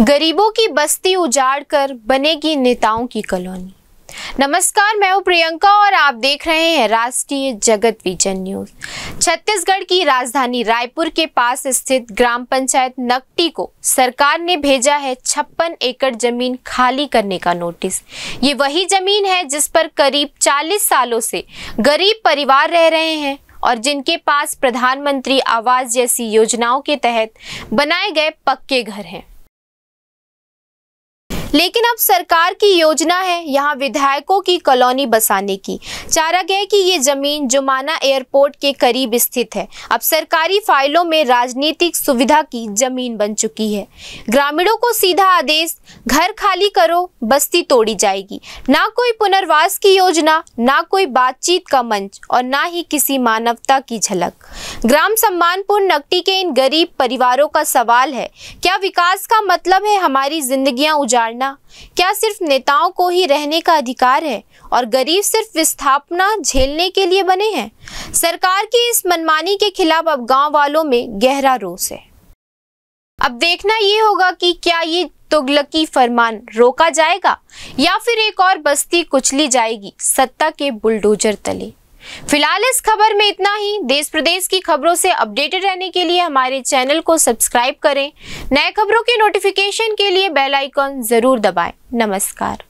गरीबों की बस्ती उजाड़कर बनेगी नेताओं की कॉलोनी। नमस्कार, मैं हूं प्रियंका और आप देख रहे हैं राष्ट्रीय जगत विजन न्यूज। छत्तीसगढ़ की राजधानी रायपुर के पास स्थित ग्राम पंचायत नकटी को सरकार ने भेजा है 56 एकड़ जमीन खाली करने का नोटिस। ये वही जमीन है जिस पर करीब 40 सालों से गरीब परिवार रह रहे हैं और जिनके पास प्रधानमंत्री आवास जैसी योजनाओं के तहत बनाए गए पक्के घर हैं। लेकिन अब सरकार की योजना है यहाँ विधायकों की कॉलोनी बसाने की। चारा गया कि ये जमीन जुमाना एयरपोर्ट के करीब स्थित है। अब सरकारी फाइलों में राजनीतिक सुविधा की जमीन बन चुकी है। ग्रामीणों को सीधा आदेश, घर खाली करो, बस्ती तोड़ी जाएगी। ना कोई पुनर्वास की योजना, ना कोई बातचीत का मंच और ना ही किसी मानवता की झलक। ग्राम सम्मानपुर नकटी के इन गरीब परिवारों का सवाल है, क्या विकास का मतलब है हमारी जिंदगियां उजाड़ना? क्या सिर्फ नेताओं को ही रहने का अधिकार है और गरीब सिर्फ विस्थापना झेलने के लिए बने हैं? सरकार की इस मनमानी के खिलाफ अब गांव वालों में गहरा रोष है। अब देखना ये होगा कि क्या ये तुगलकी फरमान रोका जाएगा या फिर एक और बस्ती कुचली जाएगी सत्ता के बुलडोजर तले। फिलहाल इस खबर में इतना ही। देश प्रदेश की खबरों से अपडेटेड रहने के लिए हमारे चैनल को सब्सक्राइब करें। नए खबरों के नोटिफिकेशन के लिए बेल आइकॉन जरूर दबाएं। नमस्कार।